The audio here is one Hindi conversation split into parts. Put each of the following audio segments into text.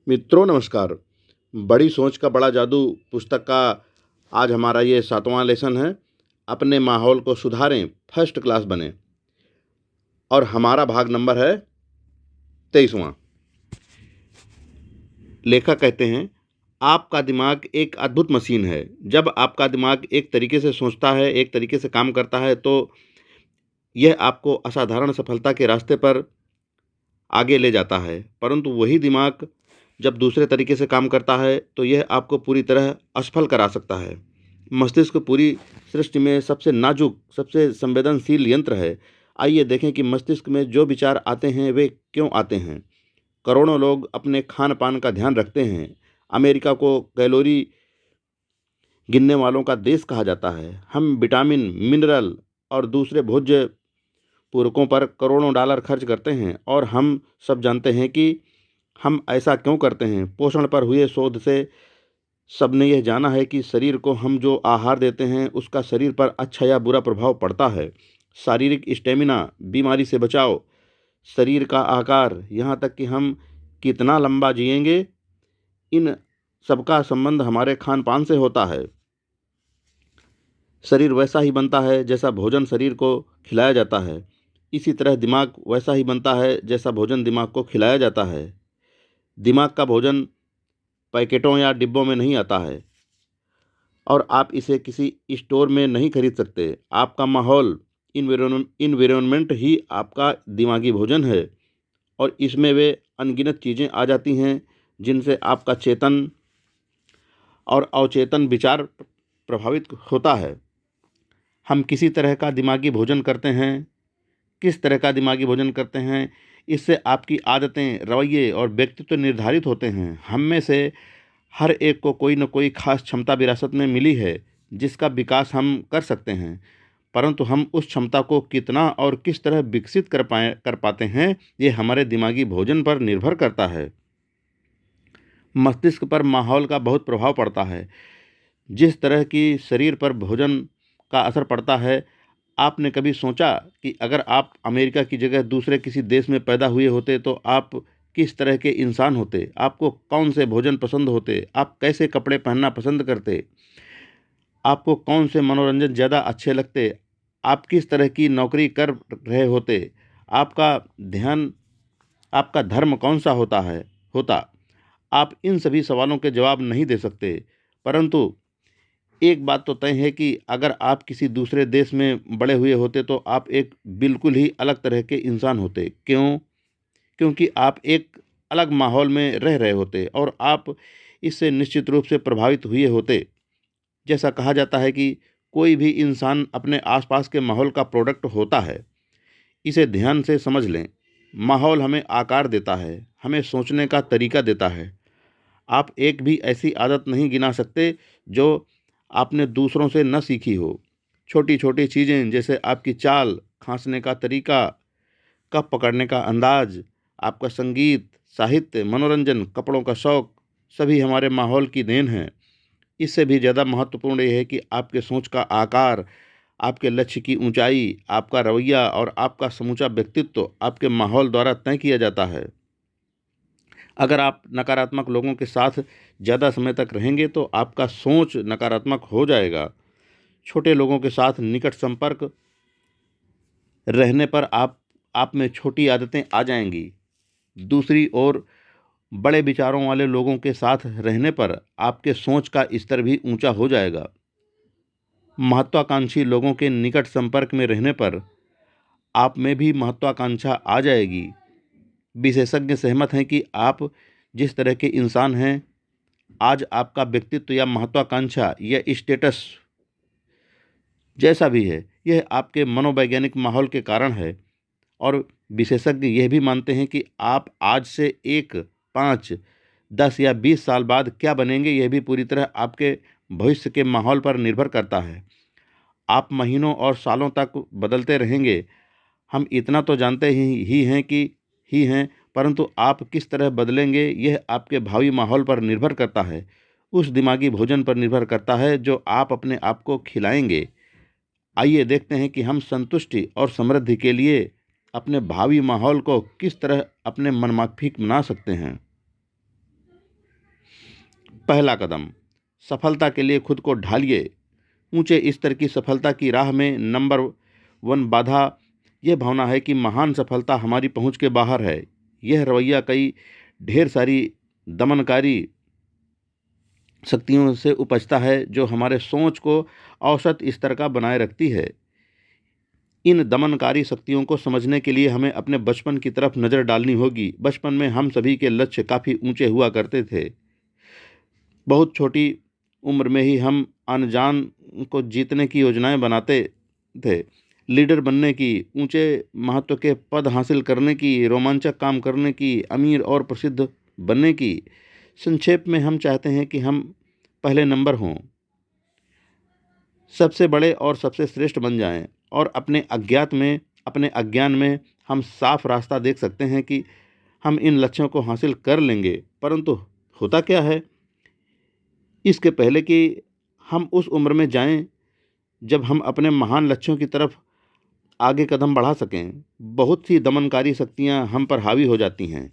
मित्रों नमस्कार। बड़ी सोच का बड़ा जादू पुस्तक का आज हमारा ये 7वां लेसन है। अपने माहौल को सुधारें, फर्स्ट क्लास बनें। और हमारा भाग नंबर है 23वां। लेखक कहते हैं, आपका दिमाग एक अद्भुत मशीन है। जब आपका दिमाग एक तरीके से सोचता है, एक तरीके से काम करता है, तो यह आपको असाधारण सफलता के रास्ते पर आगे ले जाता है। परंतु वही दिमाग जब दूसरे तरीके से काम करता है, तो यह आपको पूरी तरह असफल करा सकता है। मस्तिष्क पूरी सृष्टि में सबसे नाजुक, सबसे संवेदनशील यंत्र है। आइए देखें कि मस्तिष्क में जो विचार आते हैं, वे क्यों आते हैं। करोड़ों लोग अपने खान-पान का ध्यान रखते हैं। अमेरिका को कैलोरी गिनने वालों का देश कहा जाता है। हम विटामिन, मिनरल और दूसरे भोज्य पूरकों पर करोड़ों डॉलर खर्च करते हैं, और हम सब जानते हैं कि हम ऐसा क्यों करते हैं। पोषण पर हुए शोध से सबने यह जाना है कि शरीर को हम जो आहार देते हैं, उसका शरीर पर अच्छा या बुरा प्रभाव पड़ता है। शारीरिक स्टेमिना, बीमारी से बचाव, शरीर का आकार, यहाँ तक कि हम कितना लंबा जिएंगे, इन सबका संबंध हमारे खान पान से होता है। शरीर वैसा ही बनता है जैसा भोजन शरीर को खिलाया जाता है। इसी तरह दिमाग वैसा ही बनता है जैसा भोजन दिमाग को खिलाया जाता है। दिमाग का भोजन पैकेटों या डिब्बों में नहीं आता है, और आप इसे किसी स्टोर में नहीं खरीद सकते। आपका माहौल, इन्वायरमेंट ही आपका दिमागी भोजन है, और इसमें वे अनगिनत चीज़ें आ जाती हैं जिनसे आपका चेतन और अवचेतन विचार प्रभावित होता है। हम किसी तरह का दिमागी भोजन करते हैं, किस तरह का दिमागी भोजन करते हैं, इससे आपकी आदतें, रवैये और व्यक्तित्व निर्धारित होते हैं। हम में से हर एक को कोई न कोई खास क्षमता विरासत में मिली है, जिसका विकास हम कर सकते हैं। परंतु हम उस क्षमता को कितना और किस तरह विकसित कर पाते हैं, ये हमारे दिमागी भोजन पर निर्भर करता है। मस्तिष्क पर माहौल का बहुत प्रभाव पड़ता है। जिस तरह की शरीर पर भोजन का असर पड़ता है, आपने कभी सोचा कि अगर आप अमेरिका की जगह दूसरे किसी देश में पैदा हुए होते, तो आप किस तरह के इंसान होते? आपको कौन से भोजन पसंद होते? आप कैसे कपड़े पहनना पसंद करते? आपको कौन से मनोरंजन ज़्यादा अच्छे लगते? आप किस तरह की नौकरी कर रहे होते? आपका ध्यान, आपका धर्म कौन सा होता? आप इन सभी सवालों के जवाब नहीं दे सकते। परंतु एक बात तो तय है कि अगर आप किसी दूसरे देश में बड़े हुए होते, तो आप एक बिल्कुल ही अलग तरह के इंसान होते। क्यों? क्योंकि आप एक अलग माहौल में रह रहे होते, और आप इससे निश्चित रूप से प्रभावित हुए होते। जैसा कहा जाता है कि कोई भी इंसान अपने आसपास के माहौल का प्रोडक्ट होता है। इसे ध्यान से समझ लें। माहौल हमें आकार देता है, हमें सोचने का तरीका देता है। आप एक भी ऐसी आदत नहीं गिना सकते जो आपने दूसरों से न सीखी हो। छोटी-छोटी चीज़ें जैसे आपकी चाल, खाँसने का तरीका, कप पकड़ने का अंदाज़, आपका संगीत, साहित्य, मनोरंजन, कपड़ों का शौक, सभी हमारे माहौल की देन है। इससे भी ज़्यादा महत्वपूर्ण ये है कि आपके सोच का आकार, आपके लक्ष्य की ऊँचाई, आपका रवैया और आपका समूचा व्यक्तित्व आपके माहौल द्वारा तय किया जाता है। अगर आप नकारात्मक लोगों के साथ ज़्यादा समय तक रहेंगे, तो आपका सोच नकारात्मक हो जाएगा। छोटे लोगों के साथ निकट संपर्क रहने पर आप में छोटी आदतें आ जाएंगी। दूसरी ओर बड़े विचारों वाले लोगों के साथ रहने पर आपके सोच का स्तर भी ऊंचा हो जाएगा। महत्वाकांक्षी लोगों के निकट संपर्क में रहने पर आप में भी महत्वाकांक्षा आ जाएगी। विशेषज्ञ सहमत हैं कि आप जिस तरह के इंसान हैं, आज आपका व्यक्तित्व या महत्वाकांक्षा या स्टेटस जैसा भी है, यह आपके मनोवैज्ञानिक माहौल के कारण है। और विशेषज्ञ यह भी मानते हैं कि आप आज से 1, 5, 10 या 20 साल बाद क्या बनेंगे, यह भी पूरी तरह आपके भविष्य के माहौल पर निर्भर करता है। आप महीनों और सालों तक बदलते रहेंगे, हम इतना तो जानते ही हैं, परंतु आप किस तरह बदलेंगे, यह आपके भावी माहौल पर निर्भर करता है। उस दिमागी भोजन पर निर्भर करता है जो आप अपने आप को खिलाएंगे। आइए देखते हैं कि हम संतुष्टि और समृद्धि के लिए अपने भावी माहौल को किस तरह अपने मनमाफिक बना सकते हैं। पहला कदम, सफलता के लिए खुद को ढालिए। ऊंचे स्तर की सफलता की राह में नंबर 1 बाधा यह भावना है कि महान सफलता हमारी पहुंच के बाहर है। यह रवैया कई ढेर सारी दमनकारी शक्तियों से उपजता है जो हमारे सोच को औसत स्तर का बनाए रखती है। इन दमनकारी शक्तियों को समझने के लिए हमें अपने बचपन की तरफ नज़र डालनी होगी। बचपन में हम सभी के लक्ष्य काफ़ी ऊंचे हुआ करते थे। बहुत छोटी उम्र में ही हम अनजान को जीतने की योजनाएं बनाते थे, लीडर बनने की, ऊंचे महत्व के पद हासिल करने की, रोमांचक काम करने की, अमीर और प्रसिद्ध बनने की। संक्षेप में हम चाहते हैं कि हम पहले नंबर हों, सबसे बड़े और सबसे श्रेष्ठ बन जाएं और अपने अज्ञान में हम साफ रास्ता देख सकते हैं कि हम इन लक्ष्यों को हासिल कर लेंगे। परंतु होता क्या है, इसके पहले कि हम उस उम्र में जाएं जब हम अपने महान लक्ष्यों की तरफ आगे कदम बढ़ा सकें, बहुत सी दमनकारी शक्तियां हम पर हावी हो जाती हैं।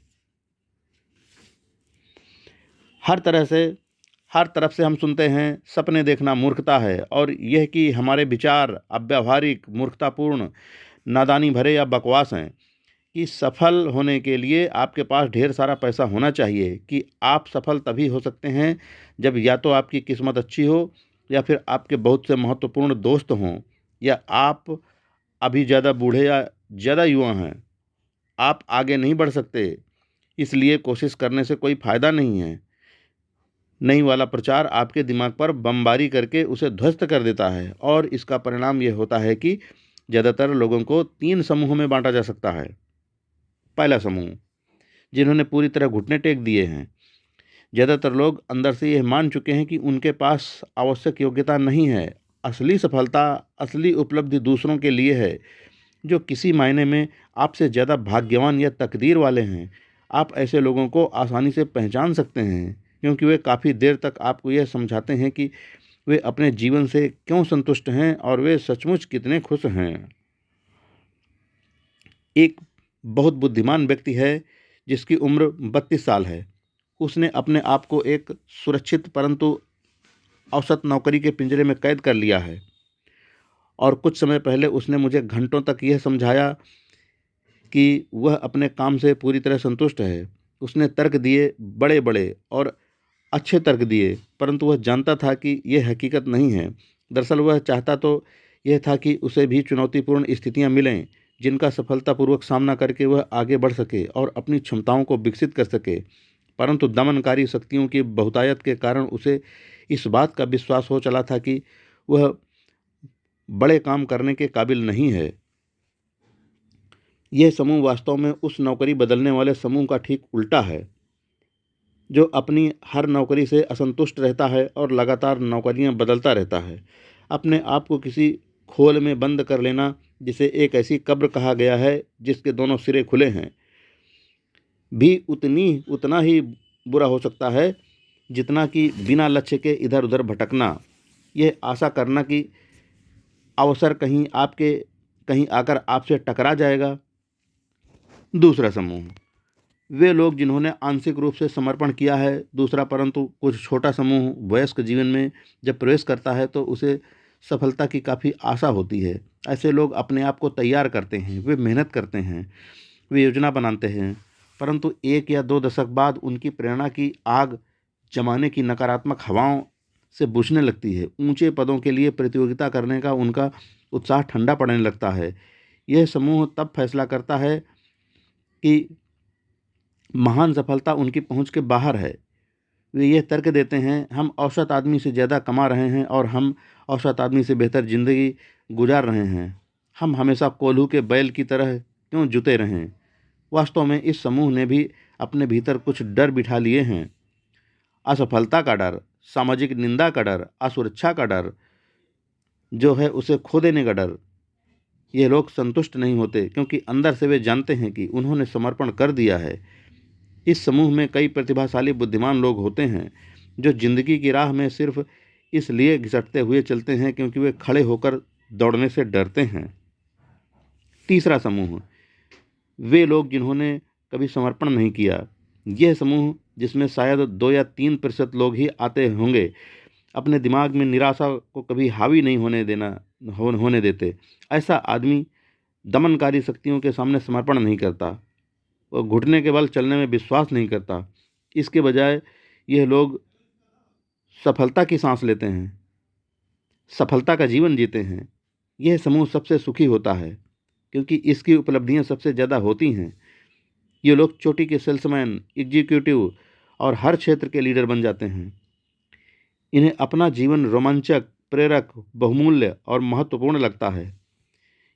हर तरफ से हम सुनते हैं सपने देखना मूर्खता है, और यह कि हमारे विचार अव्यावहारिक, मूर्खतापूर्ण, नादानी भरे या बकवास हैं। कि सफल होने के लिए आपके पास ढेर सारा पैसा होना चाहिए। कि आप सफल तभी हो सकते हैं जब या तो आपकी किस्मत अच्छी हो, या फिर आपके बहुत से महत्वपूर्ण दोस्त हों, या आप अभी ज़्यादा बूढ़े या ज़्यादा युवा हैं। आप आगे नहीं बढ़ सकते, इसलिए कोशिश करने से कोई फ़ायदा नहीं है। नहीं वाला प्रचार आपके दिमाग पर बमबारी करके उसे ध्वस्त कर देता है, और इसका परिणाम यह होता है कि ज़्यादातर लोगों को 3 समूहों में बांटा जा सकता है। पहला समूह, जिन्होंने पूरी तरह घुटने टेक दिए हैं। ज़्यादातर लोग अंदर से यह मान चुके हैं कि उनके पास आवश्यक योग्यता नहीं है। असली सफलता, असली उपलब्धि दूसरों के लिए है, जो किसी मायने में आपसे ज़्यादा भाग्यवान या तकदीर वाले हैं। आप ऐसे लोगों को आसानी से पहचान सकते हैं, क्योंकि वे काफ़ी देर तक आपको यह समझाते हैं कि वे अपने जीवन से क्यों संतुष्ट हैं और वे सचमुच कितने खुश हैं। एक बहुत बुद्धिमान व्यक्ति है जिसकी उम्र 32 साल है। उसने अपने आप को एक सुरक्षित परंतु औसत नौकरी के पिंजरे में कैद कर लिया है, और कुछ समय पहले उसने मुझे घंटों तक यह समझाया कि वह अपने काम से पूरी तरह संतुष्ट है। उसने तर्क दिए, बड़े बड़े और अच्छे तर्क दिए, परंतु वह जानता था कि यह हकीकत नहीं है। दरअसल वह चाहता तो यह था कि उसे भी चुनौतीपूर्ण स्थितियां मिलें, जिनका सफलतापूर्वक सामना करके वह आगे बढ़ सके और अपनी क्षमताओं को विकसित कर सके। परंतु दमनकारी शक्तियों की बहुतायत के कारण उसे इस बात का विश्वास हो चला था कि वह बड़े काम करने के काबिल नहीं है। यह समूह वास्तव में उस नौकरी बदलने वाले समूह का ठीक उल्टा है, जो अपनी हर नौकरी से असंतुष्ट रहता है और लगातार नौकरियां बदलता रहता है। अपने आप को किसी खोल में बंद कर लेना, जिसे एक ऐसी कब्र कहा गया है जिसके दोनों सिरे खुले हैं, भी उतना ही बुरा हो सकता है जितना कि बिना लक्ष्य के इधर उधर भटकना, यह आशा करना कि अवसर कहीं आकर आपसे टकरा जाएगा। दूसरा समूह, वे लोग जिन्होंने आंशिक रूप से समर्पण किया है। दूसरा परंतु कुछ छोटा समूह वयस्क जीवन में जब प्रवेश करता है तो उसे सफलता की काफ़ी आशा होती है। ऐसे लोग अपने आप को तैयार करते हैं, वे मेहनत करते हैं, वे योजना बनाते हैं, परंतु 1 या 2 दशक बाद उनकी प्रेरणा की आग जमाने की नकारात्मक हवाओं से बुझने लगती है। ऊंचे पदों के लिए प्रतियोगिता करने का उनका उत्साह ठंडा पड़ने लगता है। यह समूह तब फैसला करता है कि महान सफलता उनकी पहुंच के बाहर है। वे यह तर्क देते हैं, हम औसत आदमी से ज़्यादा कमा रहे हैं और हम औसत आदमी से बेहतर ज़िंदगी गुजार रहे हैं। हम हमेशा कोल्हू के बैल की तरह क्यों जुते रहें। वास्तव में इस समूह ने भी अपने भीतर कुछ डर बिठा लिए हैं। असफलता का डर, सामाजिक निंदा का डर, असुरक्षा का डर, जो है उसे खो देने का डर। ये लोग संतुष्ट नहीं होते क्योंकि अंदर से वे जानते हैं कि उन्होंने समर्पण कर दिया है। इस समूह में कई प्रतिभाशाली बुद्धिमान लोग होते हैं जो जिंदगी की राह में सिर्फ इसलिए घिसटते हुए चलते हैं क्योंकि वे खड़े होकर दौड़ने से डरते हैं। तीसरा समूह, वे लोग जिन्होंने कभी समर्पण नहीं किया। यह समूह जिसमें शायद 2 या 3% लोग ही आते होंगे, अपने दिमाग में निराशा को कभी हावी नहीं होने देते। ऐसा आदमी दमनकारी शक्तियों के सामने समर्पण नहीं करता, वह घुटने के बल चलने में विश्वास नहीं करता। इसके बजाय यह लोग सफलता की सांस लेते हैं, सफलता का जीवन जीते हैं। यह समूह सबसे सुखी होता है क्योंकि इसकी उपलब्धियां सबसे ज़्यादा होती हैं। ये लोग चोटी के सेल्समैन, एग्जीक्यूटिव और हर क्षेत्र के लीडर बन जाते हैं। इन्हें अपना जीवन रोमांचक, प्रेरक, बहुमूल्य और महत्वपूर्ण लगता है।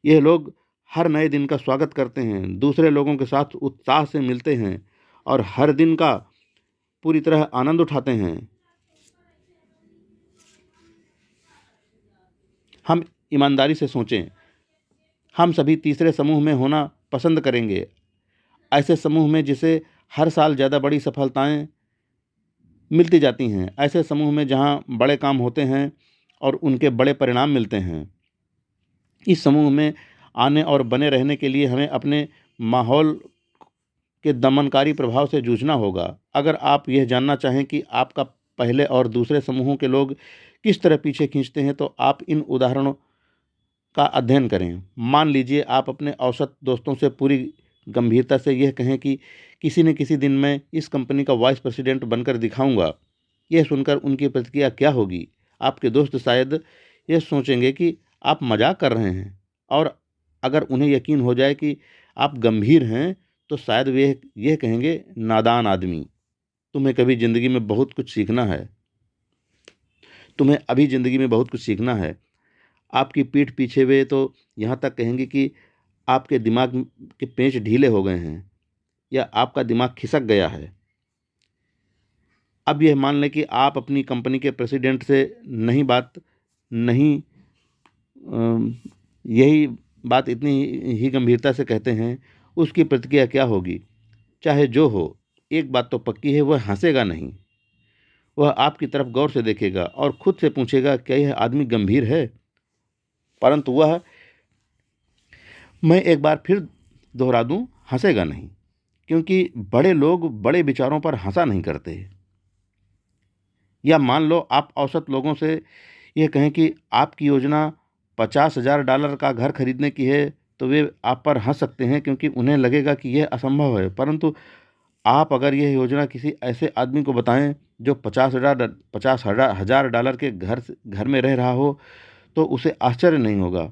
यह लोग हर नए दिन का स्वागत करते हैं, दूसरे लोगों के साथ उत्साह से मिलते हैं और हर दिन का पूरी तरह आनंद उठाते हैं। हम ईमानदारी से सोचें, हम सभी तीसरे समूह में होना पसंद करेंगे, ऐसे समूह में जिसे हर साल ज़्यादा बड़ी सफलताएं मिलती जाती हैं, ऐसे समूह में जहां बड़े काम होते हैं और उनके बड़े परिणाम मिलते हैं। इस समूह में आने और बने रहने के लिए हमें अपने माहौल के दमनकारी प्रभाव से जूझना होगा। अगर आप यह जानना चाहें कि आपका पहले और दूसरे समूहों के लोग किस तरह पीछे खींचते हैं, तो आप इन उदाहरणों का अध्ययन करें। मान लीजिए आप अपने औसत दोस्तों से पूरी गंभीरता से यह कहें कि किसी न किसी दिन मैं इस कंपनी का वाइस प्रेसिडेंट बनकर दिखाऊंगा। यह सुनकर उनकी प्रतिक्रिया क्या होगी? आपके दोस्त शायद यह सोचेंगे कि आप मजाक कर रहे हैं, और अगर उन्हें यकीन हो जाए कि आप गंभीर हैं तो शायद वे यह कहेंगे, नादान आदमी, तुम्हें कभी ज़िंदगी में बहुत कुछ सीखना है, तुम्हें अभी ज़िंदगी में बहुत कुछ सीखना है। आपकी पीठ पीछे वे तो यहाँ तक कहेंगे कि आपके दिमाग के पेंच ढीले हो गए हैं या आपका दिमाग खिसक गया है। अब यह मान लें कि आप अपनी कंपनी के प्रेसिडेंट से यही बात इतनी ही गंभीरता से कहते हैं, उसकी प्रतिक्रिया क्या होगी? चाहे जो हो, एक बात तो पक्की है, वह हंसेगा नहीं। वह आपकी तरफ गौर से देखेगा और खुद से पूछेगा, क्या यह आदमी गंभीर है? परंतु वह, मैं एक बार फिर दोहरा दूं, हंसेगा नहीं, क्योंकि बड़े लोग बड़े विचारों पर हंसा नहीं करते। या मान लो आप औसत लोगों से यह कहें कि आपकी योजना $50,000 का घर खरीदने की है, तो वे आप पर हंस सकते हैं क्योंकि उन्हें लगेगा कि यह असंभव है। परंतु आप अगर यह योजना किसी ऐसे आदमी को बताएं जो $50,000 के घर में रह रहा हो, तो उसे आश्चर्य नहीं होगा।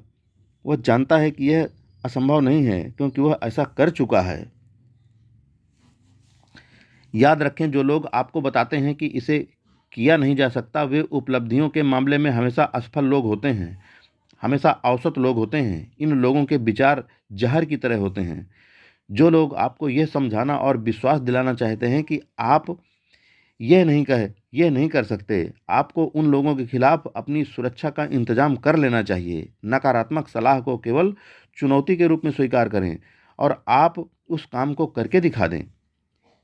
वह जानता है कि यह असंभव नहीं है क्योंकि वह ऐसा कर चुका है। याद रखें, जो लोग आपको बताते हैं कि इसे किया नहीं जा सकता, वे उपलब्धियों के मामले में हमेशा असफल लोग होते हैं, हमेशा औसत लोग होते हैं। इन लोगों के विचार जहर की तरह होते हैं। जो लोग आपको यह समझाना और विश्वास दिलाना चाहते हैं कि आप यह नहीं कर सकते, आपको उन लोगों के खिलाफ अपनी सुरक्षा का इंतजाम कर लेना चाहिए। नकारात्मक सलाह को केवल चुनौती के रूप में स्वीकार करें और आप उस काम को करके दिखा दें।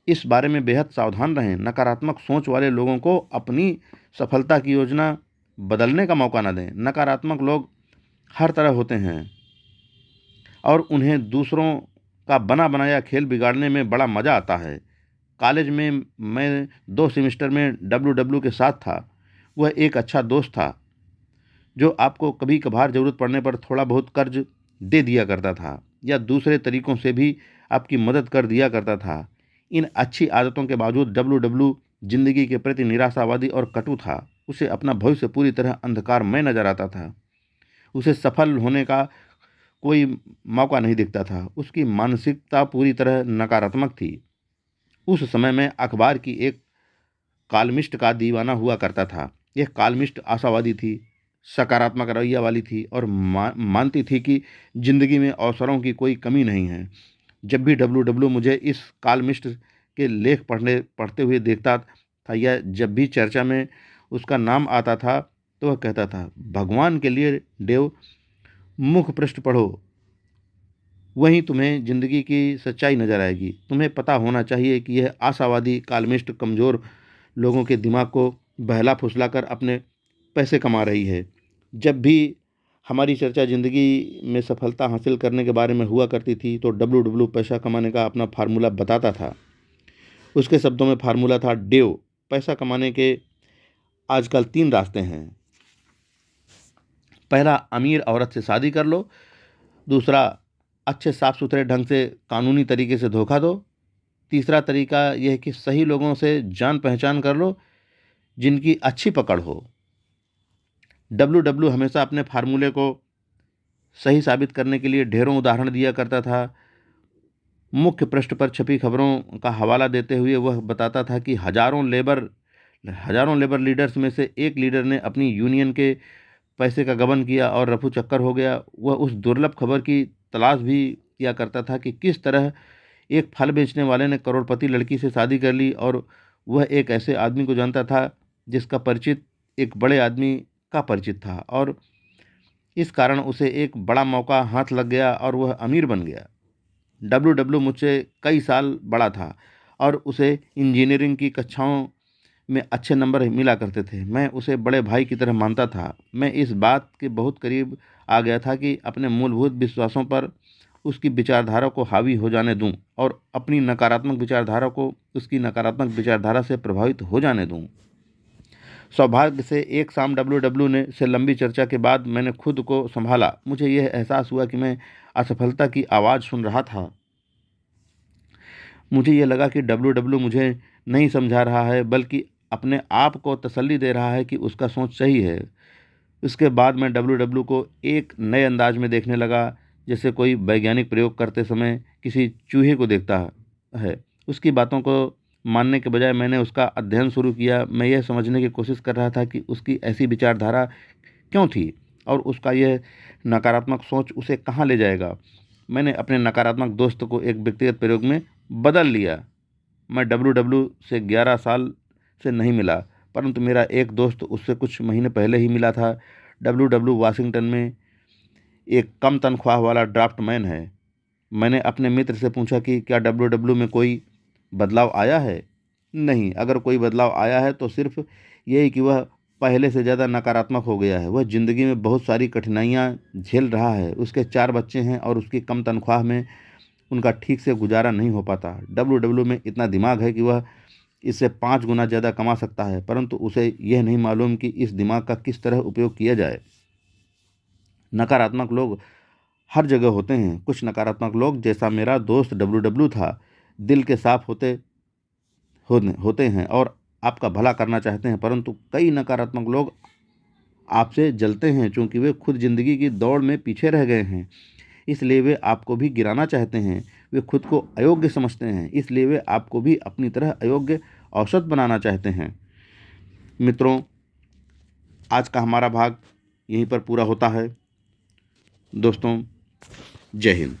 इस बारे में बेहद सावधान रहें। नकारात्मक सोच वाले लोगों को अपनी सफलता की योजना बदलने का मौका न दें। नकारात्मक लोग हर तरह होते हैं और उन्हें दूसरों का बना बनाया खेल बिगाड़ने में बड़ा मज़ा आता है। कॉलेज में मैं 2 सेमेस्टर में WW के साथ था। वह एक अच्छा दोस्त था जो आपको कभी कभार ज़रूरत पड़ने पर थोड़ा बहुत कर्ज दे दिया करता था या दूसरे तरीकों से भी आपकी मदद कर दिया करता था। इन अच्छी आदतों के बावजूद WW जिंदगी के प्रति निराशावादी और कटु था। उसे अपना भविष्य पूरी तरह अंधकारमय नजर आता था। उसे सफल होने का कोई मौका नहीं दिखता था। उसकी मानसिकता पूरी तरह नकारात्मक थी। उस समय मैं अखबार की एक कॉलमिस्ट का दीवाना हुआ करता था। यह कॉलमिस्ट आशावादी थी, सकारात्मक रवैया वाली थी और मानती थी कि जिंदगी में अवसरों की कोई कमी नहीं है। जब भी WW मुझे इस कॉलमिस्ट के लेख पढ़ते हुए देखता था या जब भी चर्चा में उसका नाम आता था, तो वह कहता था, भगवान के लिए डेव, मुख पृष्ठ पढ़ो, वहीं तुम्हें जिंदगी की सच्चाई नजर आएगी। तुम्हें पता होना चाहिए कि यह आशावादी कॉलमिस्ट कमज़ोर लोगों के दिमाग को बहला फुसलाकर अपने पैसे कमा रही है। जब भी हमारी चर्चा ज़िंदगी में सफलता हासिल करने के बारे में हुआ करती थी, तो WW पैसा कमाने का अपना फार्मूला बताता था। उसके शब्दों में फार्मूला था डेव। पैसा कमाने के आजकल 3 रास्ते हैं। पहला, अमीर औरत से शादी कर लो। दूसरा, अच्छे साफ सुथरे ढंग से कानूनी तरीके से धोखा दो। तीसरा तरीका यह है कि सही लोगों से जान पहचान कर लो जिनकी अच्छी पकड़ हो। डब्ल्यू हमेशा अपने फार्मूले को सही साबित करने के लिए ढेरों उदाहरण दिया करता था। मुख्य पृष्ठ पर छपी खबरों का हवाला देते हुए वह बताता था कि हजारों लेबर लीडर्स में से एक लीडर ने अपनी यूनियन के पैसे का गबन किया और रफू चक्कर हो गया। वह उस दुर्लभ खबर की तलाश भी किया करता था कि किस तरह एक फल बेचने वाले ने करोड़पति लड़की से शादी कर ली, और वह एक ऐसे आदमी को जानता था जिसका परिचित एक बड़े आदमी का परिचित था, और इस कारण उसे एक बड़ा मौका हाथ लग गया और वह अमीर बन गया। डब्ल्यू मुझसे कई साल बड़ा था और उसे इंजीनियरिंग की कक्षाओं में अच्छे नंबर मिला करते थे। मैं उसे बड़े भाई की तरह मानता था। मैं इस बात के बहुत करीब आ गया था कि अपने मूलभूत विश्वासों पर उसकी विचारधारा को हावी हो जाने दूं और अपनी नकारात्मक विचारधारा को उसकी नकारात्मक विचारधारा से प्रभावित हो जाने दूं। सौभाग्य से एक शाम डब्ल्यू ने से लंबी चर्चा के बाद मैंने खुद को संभाला। मुझे यह एहसास हुआ कि मैं असफलता की आवाज़ सुन रहा था। मुझे यह लगा कि डब्ल्यू मुझे नहीं समझा रहा है, बल्कि अपने आप को तसल्ली दे रहा है कि उसका सोच सही है। उसके बाद मैं डब्ल्यू को एक नए अंदाज में देखने लगा, जैसे कोई वैज्ञानिक प्रयोग करते समय किसी चूहे को देखता है। उसकी बातों को मानने के बजाय मैंने उसका अध्ययन शुरू किया। मैं यह समझने की कोशिश कर रहा था कि उसकी ऐसी विचारधारा क्यों थी और उसका यह नकारात्मक सोच उसे कहाँ ले जाएगा। मैंने अपने नकारात्मक दोस्त को एक व्यक्तिगत प्रयोग में बदल लिया। मैं डब्ल्यू से 11 साल से नहीं मिला, परंतु मेरा एक दोस्त उससे कुछ महीने पहले ही मिला था। डब्ल्यू वाशिंगटन में एक कम तनख्वाह वाला ड्राफ्टमैन है। मैंने अपने मित्र से पूछा कि क्या डब्ल्यू में कोई बदलाव आया है। नहीं, अगर कोई बदलाव आया है तो सिर्फ यही कि वह पहले से ज़्यादा नकारात्मक हो गया है। वह ज़िंदगी में बहुत सारी कठिनाइयाँ झेल रहा है। उसके 4 बच्चे हैं और उसकी कम तनख्वाह में उनका ठीक से गुजारा नहीं हो पाता। डब्ल्यू में इतना दिमाग है कि वह इससे 5 गुना ज़्यादा कमा सकता है, परंतु उसे यह नहीं मालूम कि इस दिमाग का किस तरह उपयोग किया जाए। नकारात्मक लोग हर जगह होते हैं। कुछ नकारात्मक लोग, जैसा मेरा दोस्त डब्ल्यू था, दिल के साफ होते हैं और आपका भला करना चाहते हैं, परंतु कई नकारात्मक लोग आपसे जलते हैं क्योंकि वे खुद ज़िंदगी की दौड़ में पीछे रह गए हैं, इसलिए वे आपको भी गिराना चाहते हैं। वे खुद को अयोग्य समझते हैं, इसलिए वे आपको भी अपनी तरह अयोग्य औसत बनाना चाहते हैं। मित्रों, आज का हमारा भाग यहीं पर पूरा होता है। दोस्तों, जय हिंद।